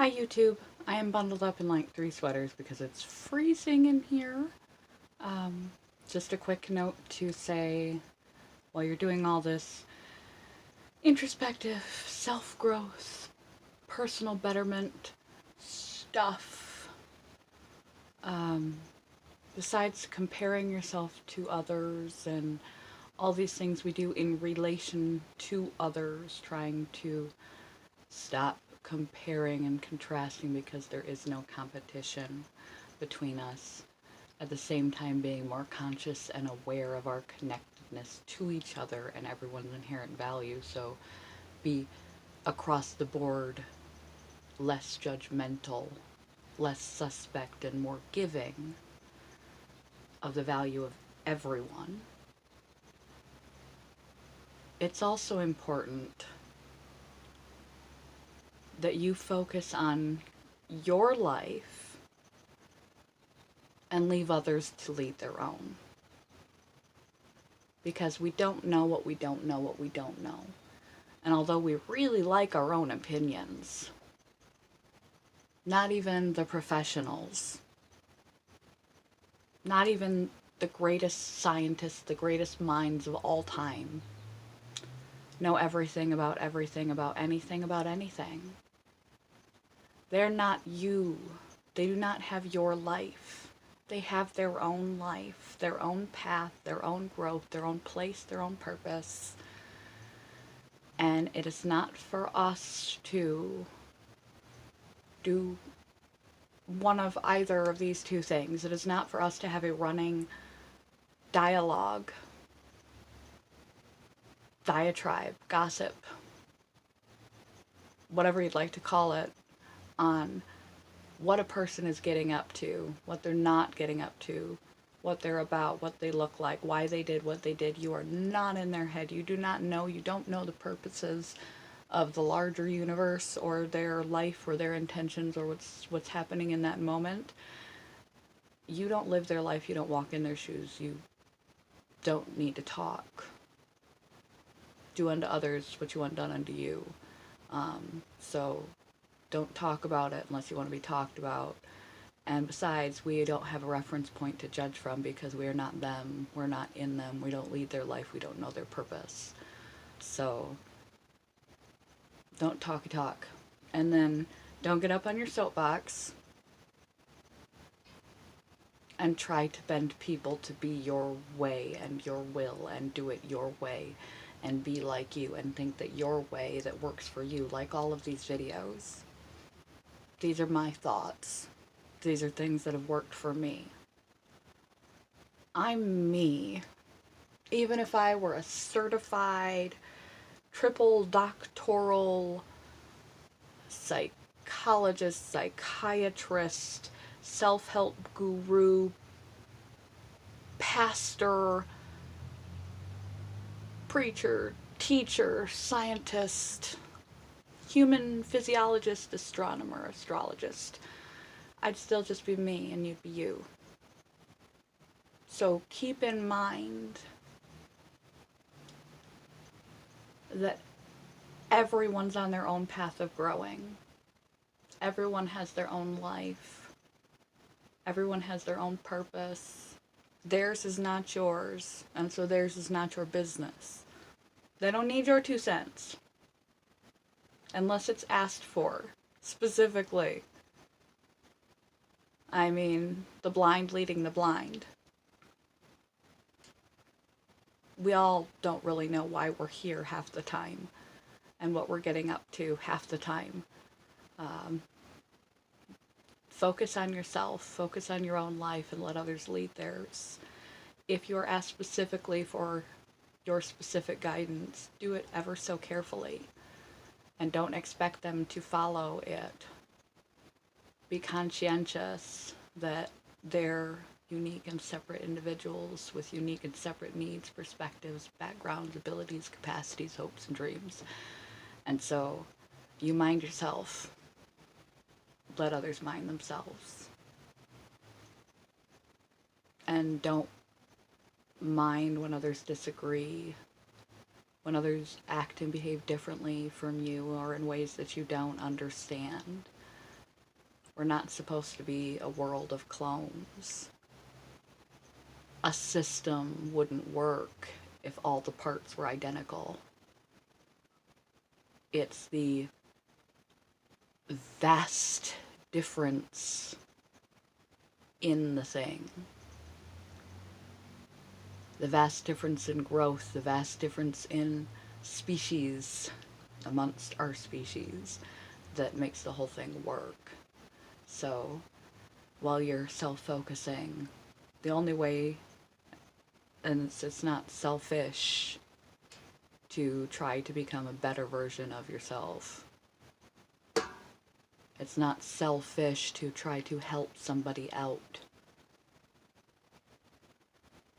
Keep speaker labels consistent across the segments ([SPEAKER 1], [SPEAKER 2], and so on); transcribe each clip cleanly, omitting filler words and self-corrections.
[SPEAKER 1] Hi YouTube. I am bundled up in like 3 sweaters because it's freezing in here. Um, just a quick note to say, while you're doing all this introspective self-growth, personal betterment stuff, um, besides comparing yourself to others and all these things we do in relation to others, trying to stop comparing and contrasting because there is no competition between us, at the same time being more conscious and aware of our connectedness to each other and everyone's inherent value. So be across the board less judgmental, less suspect, and more giving of the value of everyone. It's also important that you focus on your life and leave others to lead their own. Because we don't know what we don't know what we don't know. And although we really like our own opinions, not even the professionals, not even the greatest scientists, the greatest minds of all time, know everything about anything about anything. They're not you. They do not have your life. They have their own life, their own path, their own growth, their own place, their own purpose. And it is not for us to do one of either of these two things. It is not for us to have a running dialogue, diatribe, gossip, whatever you'd like to call it, on what a person is getting up to, what they're not getting up to, what they're about, what they look like, why they did what they did. You are not in their head. You do not know. You don't know the purposes of the larger universe or their life or their intentions or what's happening in that moment. You don't live their life. You don't walk in their shoes. You don't need to talk. Do unto others what you want done unto you. So don't talk about it unless you want to be talked about. And besides, we don't have a reference point to judge from because we are not them. We're not in them. We don't lead their life. We don't know their purpose. So don't talky talk. And then don't get up on your soapbox and try to bend people to be your way and your will and do it your way and be like you and think that your way that works for you, like all of these videos. These are my thoughts. These are things that have worked for me. I'm me. Even if I were a certified, triple doctoral psychologist, psychiatrist, self-help guru, pastor, preacher, teacher, scientist, human physiologist, astronomer, astrologist, I'd still just be me and you'd be you. So keep in mind that everyone's on their own path of growing. Everyone has their own life. Everyone has their own purpose. Theirs is not yours, and so theirs is not your business. They don't need your 2 cents. Unless it's asked for, specifically. I mean, the blind leading the blind. We all don't really know why we're here half the time and what we're getting up to half the time. Focus on yourself, focus on your own life, and let others lead theirs. If you're asked specifically for your specific guidance, do it ever so carefully, and don't expect them to follow it. Be conscientious that they're unique and separate individuals with unique and separate needs, perspectives, backgrounds, abilities, capacities, hopes, and dreams. And so you mind yourself. Let others mind themselves. And don't mind when others disagree, when others act and behave differently from you or in ways that you don't understand. We're not supposed to be a world of clones. A system wouldn't work if all the parts were identical. It's the vast difference in the thing. The vast difference in growth, the vast difference in species amongst our species that makes the whole thing work. So, while you're self-focusing, the only way, and it's not selfish to try to become a better version of yourself. It's not selfish to try to help somebody out.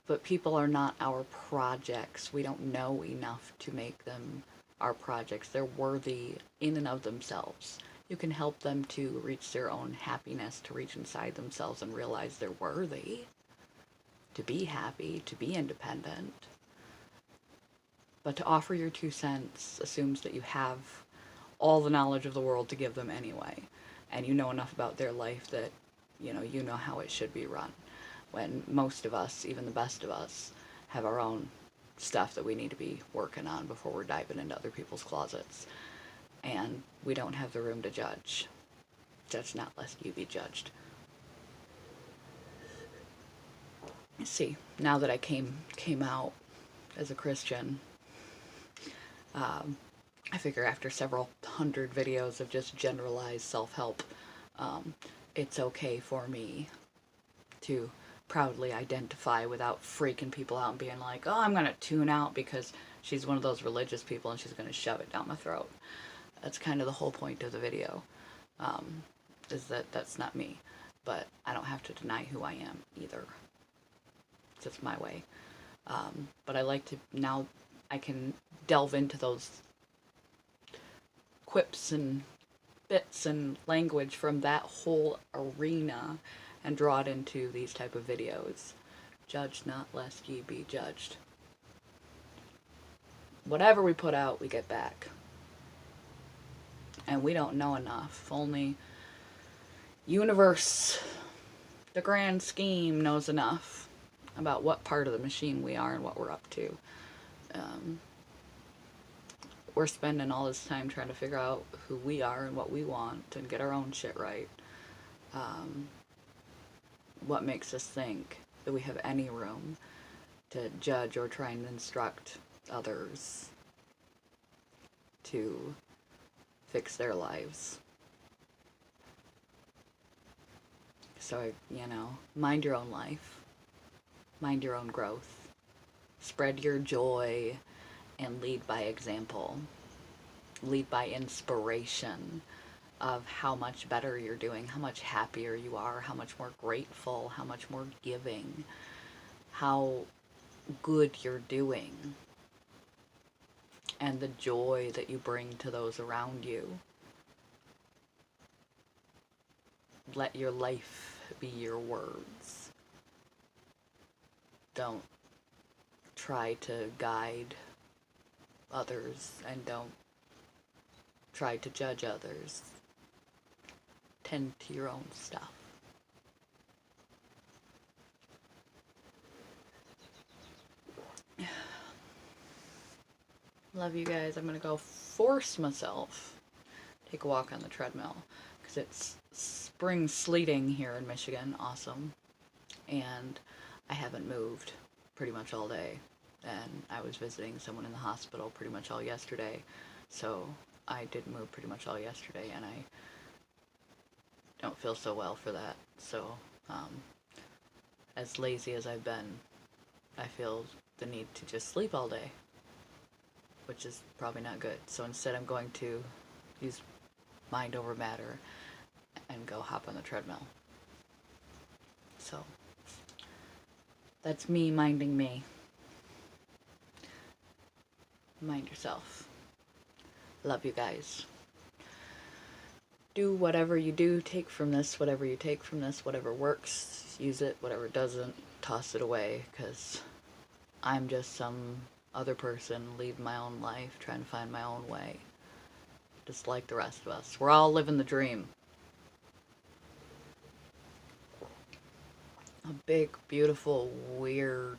[SPEAKER 1] But people are not our projects. We don't know enough to make them our projects. They're worthy in and of themselves. You can help them to reach their own happiness, to reach inside themselves and realize they're worthy, to be happy, to be independent. But to offer your 2 cents assumes that you have all the knowledge of the world to give them anyway. And you know enough about their life that, you know how it should be run. When most of us, even the best of us, have our own stuff that we need to be working on before we're diving into other people's closets. And we don't have the room to judge. Judge not lest you be judged. See, now that I came out as a Christian, I figure after several hundred videos of just generalized self-help, it's okay for me to proudly identify without freaking people out and being like, oh, I'm going to tune out because she's one of those religious people and she's going to shove it down my throat. That's kind of the whole point of the video, is that that's not me. But I don't have to deny who I am either. It's just my way. But I like to, now I can delve into those quips and bits and language from that whole arena and draw it into these type of videos. Judge not lest ye be judged. Whatever we put out, we get back. And we don't know enough. Only universe, the grand scheme, knows enough about what part of the machine we are and what we're up to. We're spending all this time trying to figure out who we are and what we want and get our own shit right. What makes us think that we have any room to judge or try and instruct others to fix their lives? So, mind your own life. Mind your own growth. Spread your joy and lead by example. Lead by inspiration of how much better you're doing, how much happier you are, how much more grateful, how much more giving, how good you're doing, and the joy that you bring to those around you. Let your life be your words. Don't try to guide others, and don't try to judge others. Tend to your own stuff. Love you guys. I'm gonna go force myself take a walk on the treadmill because it's spring sleeting here in Michigan. Awesome. And I haven't moved pretty much all day, and I was visiting someone in the hospital pretty much all yesterday, so I did move pretty much all yesterday, and I don't feel so well for that. So as lazy as I've been, I feel the need to just sleep all day, which is probably not good. So instead I'm going to use mind over matter and go hop on the treadmill. So that's me minding me. Mind yourself. Love you guys. Do whatever you do, take from this, whatever you take from this, whatever works, use it, whatever doesn't, toss it away, because I'm just some other person leading my own life, trying to find my own way, just like the rest of us. We're all living the dream. a big, beautiful, weird